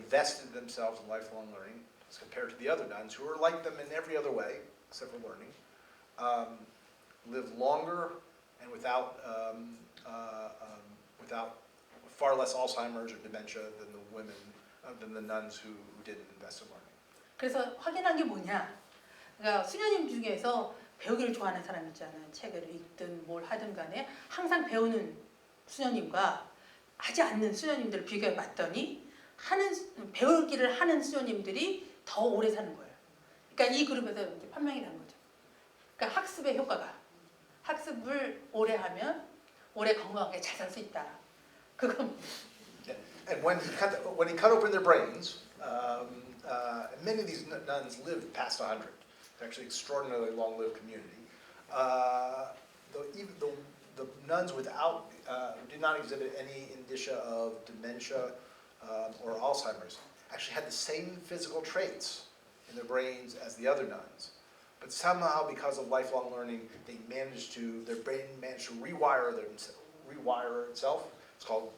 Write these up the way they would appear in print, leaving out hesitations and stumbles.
invested themselves in lifelong learning as compared to the other nuns who are like them in every other way except for learning, live longer and without far less Alzheimer's or dementia than the women, than the nuns who didn't invest in learning. 그래서 확인한 게 뭐냐? 그러니까 수녀님 중에서 배우기를 좋아하는 사람 있잖아요. 책을 읽든 뭘 하든 간에 항상 배우는 수녀님과 하지 않는 수녀님들을 비교해 봤더니 배우기를 하는 수녀님들이 더 오래 사는 거예요. 그러니까 이 그룹에서 이제 판명이 난 거죠. 그러니까 학습의 효과가 학습을 오래 하면 오래 건강하게 잘 살 수 있다. 그건. And when he cut open their brains, many of these nuns lived past 100. It's actually an extraordinarily long-lived community. Even the nuns without did not exhibit any indicia of dementia or Alzheimer's. Actually had the same physical traits in their brains as the other nuns, but somehow because of lifelong learning, their brain managed to rewire itself. It's called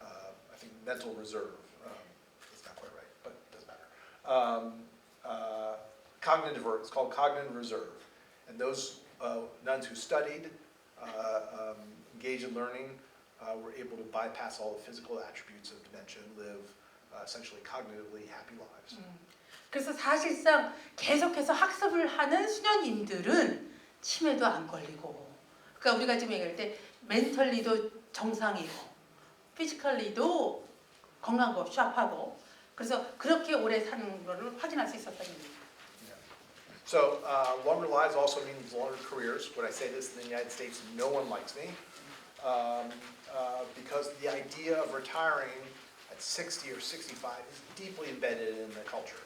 I think mental reserve. It's not quite right, but it doesn't matter. It's called cognitive reserve, and those nuns who studied, engaged in learning, were able to bypass all the physical attributes of dementia and live essentially cognitively happy lives. 그래서 사실상 계속해서 학습을 하는 수녀님들은 치매도 안 걸리고, 그러니까 우리가 지금 얘기할 때 멘털리도 정상이고, 피지컬리도 건강하고 샤프하고, 그래서 그렇게 오래 사는 거를 확인할 수 있었다는 얘기입니다. So longer lives also means longer careers. When I say this in the United States, no one likes me. Because the idea of retiring at 60 or 65 is deeply embedded in the culture.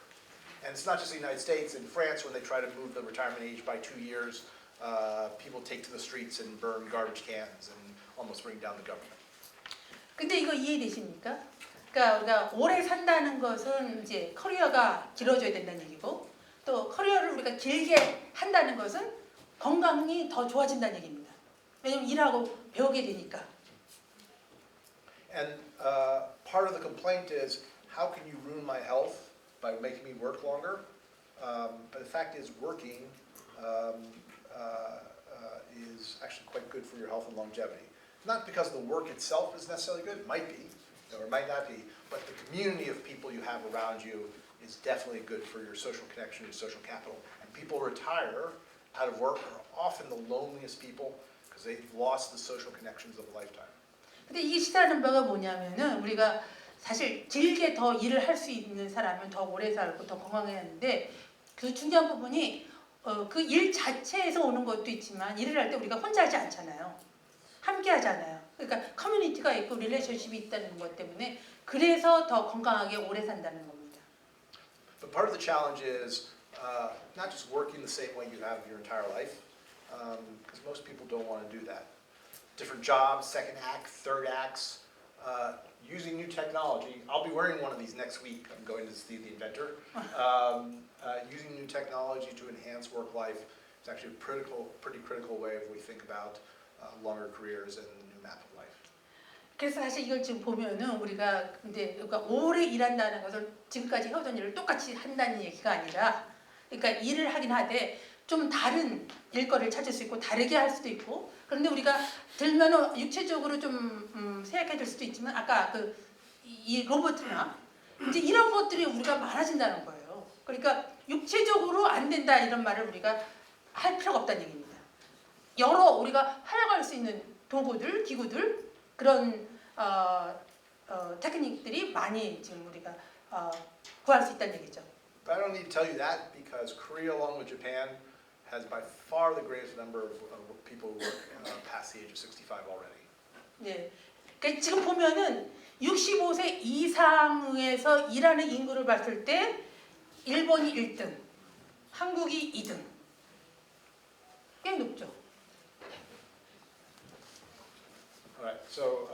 And it's not just the United States. In France, when they try to move the retirement age by 2 years, people take to the streets and burn garbage cans and almost bring down the government. 근데 이거 이해되십니까? 그러니까 우리가 오래 산다는 것은 이제 커리어가 길어져야 된다는 얘기고, 또 커리어를 우리가 길게 한다는 것은 건강이 더 좋아진다는 얘기입니다. 왜냐면 일하고 배우게 되니까. And part of the complaint is, how can you ruin my health by making me work longer? But the fact is, working is actually quite good for your health and longevity. Not because the work itself is necessarily good, it might be, or it might not be, but the community of people you have around you is definitely good for your social connection, your social capital. And people retire out of work are often the loneliest people because they've lost the social connections of a lifetime. 근데 이 시사하는 바가 뭐냐면은 우리가 사실 길게 더 일을 할 수 있는 사람은 더 오래 살고 더 건강해야 하는데, 그 중요한 부분이 그 일 자체에서 오는 것도 있지만 일을 할 때 우리가 혼자 하지 않잖아요. 함께 하잖아요. 그러니까 커뮤니티가 있고 릴레이션십이 있다는 것 때문에 그래서 더 건강하게 오래 산다는 겁니다. But part of the challenge is not just working the same way you have your entire life, because most people don't want to do that. Different jobs, second act, third acts, using new technology. I'll be wearing one of these next week. I'm going to see the inventor. Using new technology to enhance work life is actually a pretty critical way if we think about longer careers and the new map of life. 그래서 사실 이걸 지금 보면은 우리가 근데 그러니까 오래 일한다는 것은 지금까지 해오던 일을 똑같이 한다는 얘기가 아니라, 그러니까 일을 하긴 하되 좀 다른 일거리를 찾을 수 있고 다르게 할 수도 있고, 그런데 우리가 들면은 육체적으로 좀 세약해질 수도 있지만 아까 이 로봇이나 이제 이런 것들이 우리가 많아진다는 거예요. 그러니까 육체적으로 안 된다 이런 말을 우리가 할 필요가 없다는 얘기입니다. 여러 우리가 활용할 수 있는 도구들, 기구들, 그런 테크닉들이 많이 지금 우리가 구할 수 있다는 얘기죠. But I don't need to tell you that because Korea, along with Japan, has by far the greatest number of people who work past the age of 65 already. 네, 그러니까 지금 보면은 65세 이상에서 일하는 인구를 봤을 때 일본이 1등, 한국이 2등. 꽤 높죠. All right, so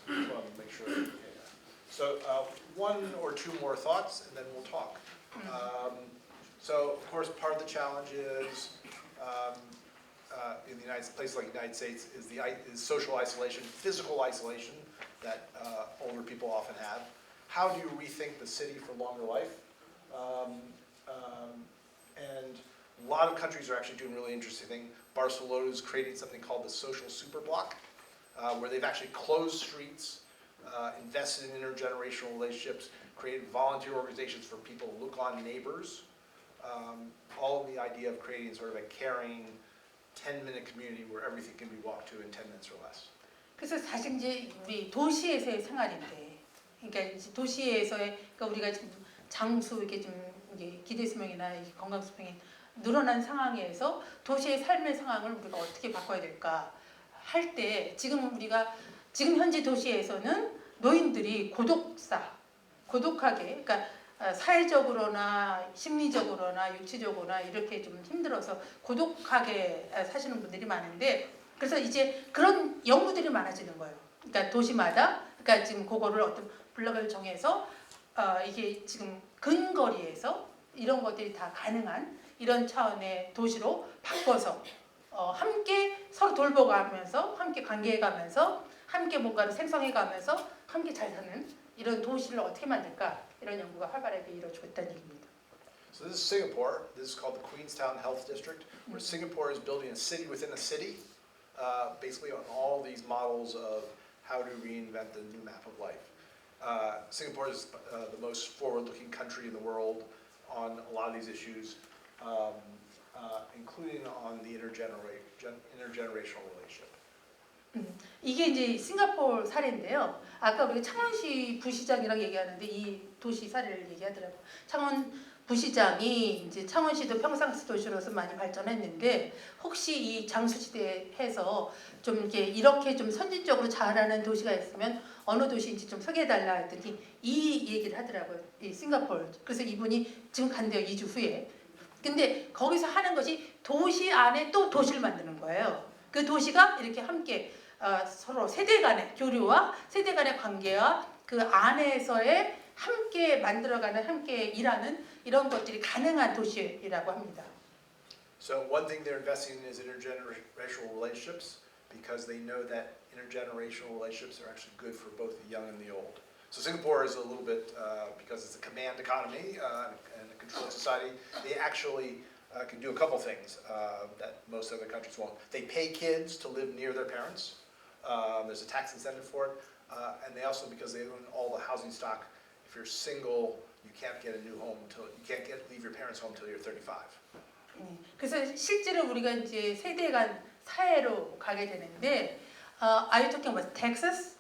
just want to make sure. So one or two more thoughts, and then we'll talk. So of course, part of the challenge is in the places like the United States is social isolation, physical isolation that older people often have. How do you rethink the city for longer life? And a lot of countries are actually doing really interesting things. Barcelona is creating something called the social superblock, where they've actually closed streets, invested in intergenerational relationships, created volunteer organizations for people to look on neighbors, all in the idea of creating sort of a caring 10-minute community where everything can be walked to in 10 minutes or less. 그래서 사실 이제 우리 도시에서의 생활인데, 그러니까 이제 도시에서의 그러니까 우리가 지금 장수 이렇게 좀 이제 기대 수명이나 건강 수명이 늘어난 상황에서 도시의 삶의 상황을 우리가 어떻게 바꿔야 될까 할 때 지금 현재 도시에서는 노인들이 고독하게 그러니까 사회적으로나 심리적으로나 육체적으로나 이렇게 좀 힘들어서 고독하게 사시는 분들이 많은데 그래서 이제 그런 연구들이 많아지는 거예요. 그러니까 도시마다 그러니까 지금 그거를 어떤 블록을 정해서 이게 지금 근거리에서 이런 것들이 다 가능한 이런 차원의 도시로 바꿔서 함께 서로 돌보가면서 함께 관계해가면서 함께 뭔가를 생성해가면서 함께 잘 사는 이런 도시를 어떻게 만들까 이런 연구가 활발하게 이루어지고 있다는 얘기입니다. So this is Singapore. This is called the Queenstown Health District, where Singapore is building a city within a city, basically on all these models of how to reinvent the new map of life. Singapore is the most forward-looking country in the world on a lot of these issues, including on the intergenerational relationship. 이게 이제 싱가포르 사례인데요. 아까 우리가 창원시 부시장이라고 얘기하는데 이 도시 사례를 얘기하더라고요. 창원 부시장이 이제 창원시도 평상시 도시로서 많이 발전했는데 혹시 이 장수시대에서 좀 이렇게 좀 선진적으로 잘하는 도시가 있으면 어느 도시인지 좀 소개해달라 했더니 이 얘기를 하더라고요. 이 싱가포르. 그래서 이분이 지금 간대요. 2주 후에. 근데 거기서 하는 것이 도시 안에 또 도시를 만드는 거예요. 그 도시가 이렇게 함께 서로 세대 간의 교류와 세대 간의 관계와 그 안에서의 함께 만들어가는 함께 일하는 이런 것들이 가능한 도시라고 합니다. So one thing they're investing in is intergenerational relationships because they know that intergenerational relationships are actually good for both the young and the old. So Singapore is a little bit, because it's a command economy and a controlled society, they actually can do a couple things that most other countries won't. They pay kids to live near their parents. There's a tax incentive for it. And they also, because they own all the housing stock, if you're single, you can't get a new home leave your parents' home until you're 35. 그래서 실제로 우리가 이제 세대 간 사회로 가게 되는데, are you talking about Texas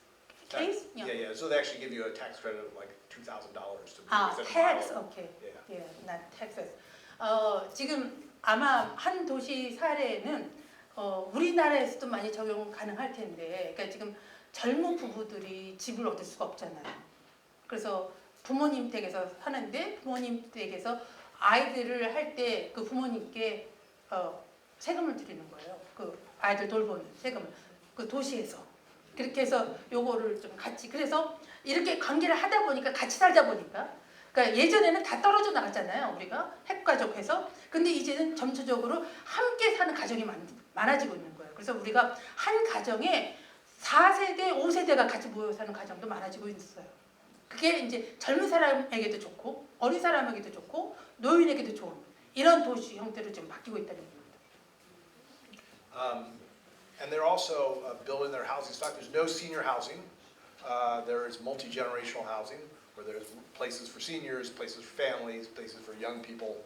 case? Yeah. So they actually give you a tax credit of like $2,000 to move within a tax, mile. okay. Yeah. Not Texas. 지금 아마 한 도시 사례는 우리나라에서도 많이 적용 가능할 텐데, 그러니까 지금 젊은 부부들이 집을 얻을 수가 없잖아요. 그래서 부모님 댁에서 사는데 부모님 댁에서 아이들을 할 때 그 부모님께 세금을 드리는 거예요. 그 아이들 돌보는 세금을 그 도시에서 그렇게 해서 요거를 좀 같이 그래서 이렇게 관계를 하다 보니까 같이 살다 보니까 그러니까 예전에는 다 떨어져 나갔잖아요. 우리가 핵가족해서 근데 이제는 점차적으로 함께 사는 가정이 많아지고 있는 거예요. 그래서 우리가 한 가정에 4세대, 5세대가 같이 모여 사는 가정도 많아지고 있어요. 그게 이제 젊은 사람에게도 좋고 어린 사람에게도 좋고 노인에게도 좋은 이런 도시 형태로 지금 바뀌고 있다는 겁니다. And they're also building their housing stock. There's no senior housing. There is multi-generational housing where there's places for seniors, places for families, places for young people.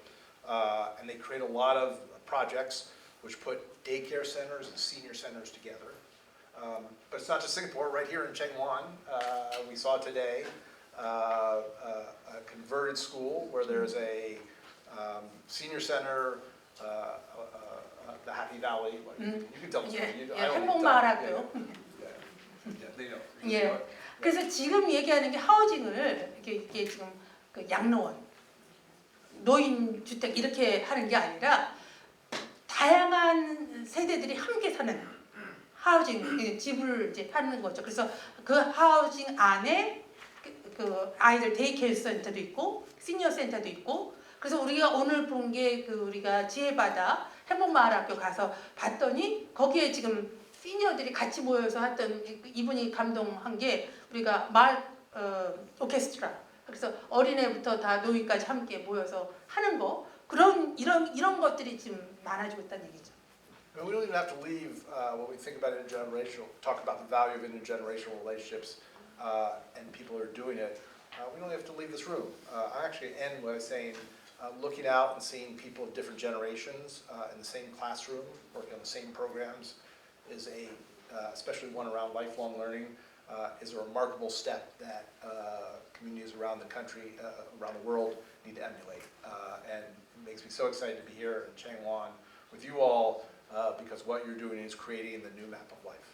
And they create a lot of projects which put daycare centers and senior centers together. But it's not just Singapore. Right here in Chengwan, we saw today a converted school where there's a senior center, the Happy Valley. You can tell the story. 행복마을학교. They know. 예. 그래서 지금 얘기하는 게 하우징을 이게 지금 그 양로원, 노인 주택 이렇게 하는 게 아니라 다양한 세대들이 함께 사는 하우징 집을 이제 하는 거죠. 그래서 그 하우징 안에 그 아이들 데이케어 센터도 있고 시니어 센터도 있고 그래서 우리가 오늘 본 게 그 우리가 지혜바다 행복마을학교 가서 봤더니 거기에 지금 시니어들이 같이 모여서 했던 이분이 감동한 게 우리가 마을 오케스트라 그래서 어린애부터 다 노인까지 함께 모여서 하는 거 그런 이런 것들이 지금 많아지고 있다는 얘기죠. And we don't even have to leave what we think about intergenerational, talk about the value of intergenerational relationships, and people are doing it. We don't have to leave this room. I actually end by saying, looking out and seeing people of different generations in the same classroom, working on the same programs, is especially one around lifelong learning, is a remarkable step that communities around the country, around the world, need to emulate. And it makes me so excited to be here in Changwon with you all, because what you're doing is creating the new map of life.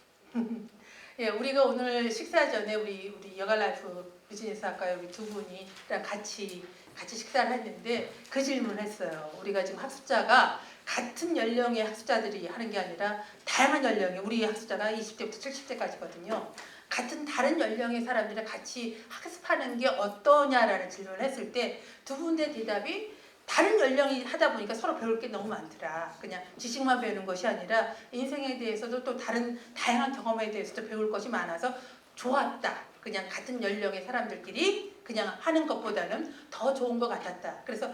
예, 우리가 오늘 식사 전에 우리 여갈라이프 비즈니스 학과의 우리 두 분이랑 같이 식사를 했는데 그 질문을 했어요. 우리가 지금 학습자가 같은 연령의 학습자들이 하는 게 아니라 다양한 연령의 우리 학습자가 20대부터 70대까지거든요. 같은 다른 연령의 사람들이 같이 학습하는 게 어떠냐라는 질문을 했을 때 두 분의 대답이 다른 연령이 하다 보니까 서로 배울 게 너무 많더라. 그냥 지식만 배우는 것이 아니라 인생에 대해서도 또 다른 다양한 경험에 대해서도 배울 것이 많아서 좋았다. 그냥 같은 연령의 사람들끼리 그냥 하는 것보다는 더 좋은 것 같았다. 그래서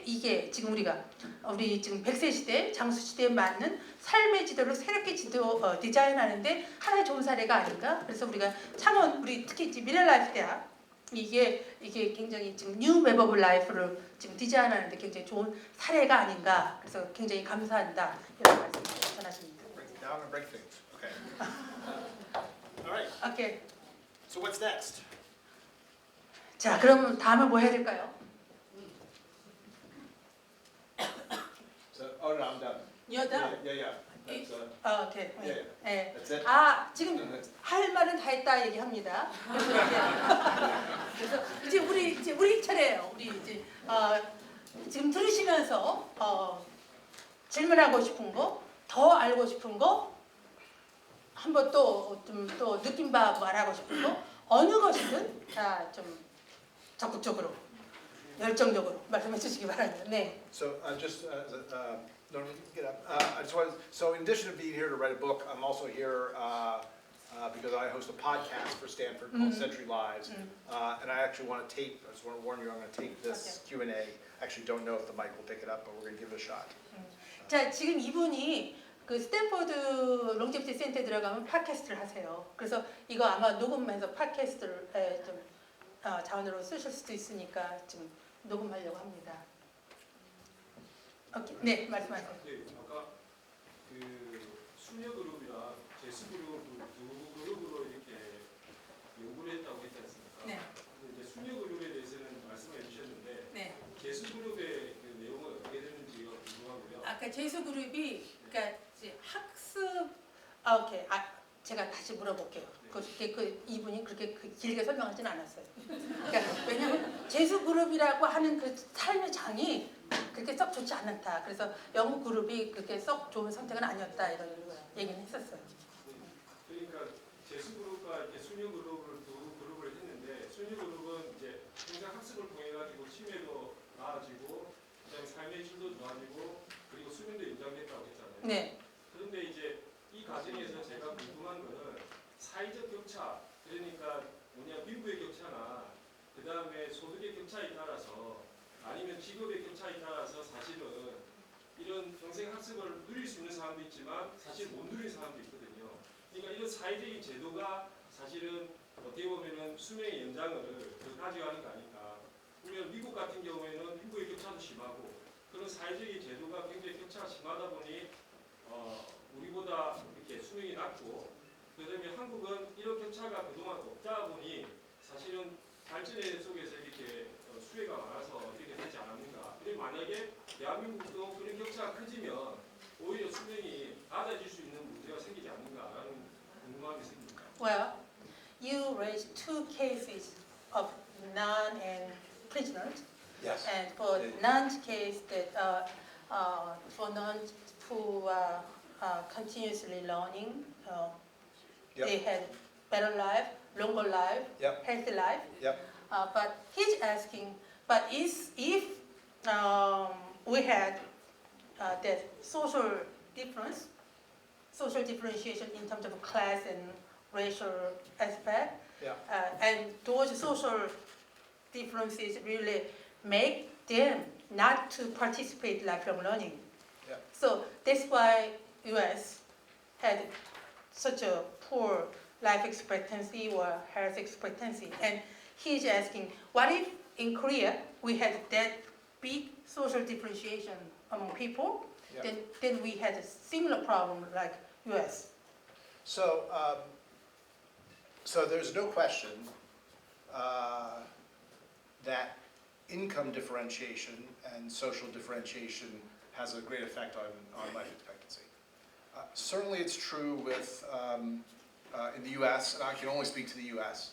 이게 지금 우리 지금 100세 시대, 장수 시대에 맞는 삶의 지도를 새롭게 디자인하는데 하나의 좋은 사례가 아닌가? 그래서 우리가 창원 우리 특히 미래라이프 대학 이게 굉장히 지금 뉴 웹 오브 라이프를 지금 디자인하는데 굉장히 좋은 사례가 아닌가. 그래서 굉장히 감사한다. 이런 말씀 전하십니다. Now I'm gonna break things. Okay. All right. 오케이. So what's next? 자, 그럼 다음에 뭐 해야 될까요? So, oh no, I'm done. You're done? Yeah. That's, 오케이. yeah. 네. That's it. 지금 할 말은 다 했다 얘기합니다. 그래서 이제 우리 차례예요. 우리 이제 지금 들으시면서 질문하고 싶은 거, 더 알고 싶은 거, 한번 또 느낀 바 말하고 싶은 거, 어느 것이든 다 좀 적극적으로, 열정적으로 말씀해 주시기 바랍니다. 네. So just no need to get up. I just wanted. So in addition to being here to write a book, I'm also here because I host a podcast for Stanford called Century Lives, and I actually want to tape. I just want to warn you, I'm going to tape this Q&A. Actually, don't know if the mic will pick it up, but we're going to give it a shot. 자, 지금 이분이 그 스탠포드 롱제비티 센터에 들어가면 팟캐스트를 하세요. 그래서 이거 아마 녹음해서 팟캐스트를 좀 자원으로 쓰실 수도 있으니까 지금 녹음하려고 합니다. 오케이. 네, 말씀하세요. 네, 아까 그 수녀 그룹이랑 제수 그룹 두 그룹으로 이렇게 연구를 했다고 했지 않습니까? 네. 근데 이제 수녀 그룹에 대해서는 말씀해 주셨는데 네. 제수 그룹의 그 내용은 어떻게 되는지가 궁금하고요. 아까 제수 그룹이 그러니까 이제 학습 오케이. 제가 다시 물어볼게요. 이분이 그렇게 길게 설명하지는 않았어요. 그러니까 왜냐하면 제수 그룹이라고 하는 그 삶의 장이 그렇게 썩 좋지 않다. 그래서 영국 그룹이 그렇게 썩 좋은 선택은 아니었다 이런 얘기는 했었어요. 그러니까 제수 그룹과 이렇게 수녀 그룹을 두 그룹을 했는데 수녀 그룹은 이제 평생 학습을 통해 가지고 치매도 나아지고 그다음에 삶의 질도 좋아지고 그리고 수명도 연장됐다고 했잖아요. 네. 그런데 이제 이 과정에서 제가 궁금한 거는 사회적 격차, 그러니까 빈부의 격차나 그 다음에 소득의 격차에 따라서 아니면 직업의 격차에 따라서 사실은 이런 평생 학습을 누릴 수 있는 사람도 있지만 사실 못 누리는 사람도 있거든요. 그러니까 이런 사회적인 제도가 사실은 어떻게 보면은 수명의 연장을 더 가져가는 거 아닌가. 우리가 미국 같은 경우에는 빈부의 격차도 심하고 그런 사회적인 제도가 굉장히 격차가 심하다 보니 우리보다 이렇게 수명이 낮고 그다음에 한국은 이런 격차가 그동안 없다 보니 사실은 발전의 속에서 이렇게 수혜가 많아서 이렇게 되지 않았는가. 그리고 만약에 대한민국도 그런 격차가 커지면 오히려 수명이 낮아질 수 있는 문제가 생기지 않는가라는 궁금함이 생깁니다. Well, you raised two cases of nun and prisoners, Yes. and for nun's case that for nuns who are continuously learning, they had better life, longer life, Yep. healthy life. Yep. But he's asking, but if we had that social differentiation in terms of class and racial aspect, Yeah. and those social differences really make them not to participate lifelong learning. Yeah. So that's why US had such a poor life expectancy or health expectancy. And he's asking, what if in Korea we had that big social differentiation among people? Yeah. Then we had a similar problem like US. So, so there's no question that income differentiation and social differentiation has a great effect on life expectancy. Certainly it's true with, in the US, and I can only speak to the US,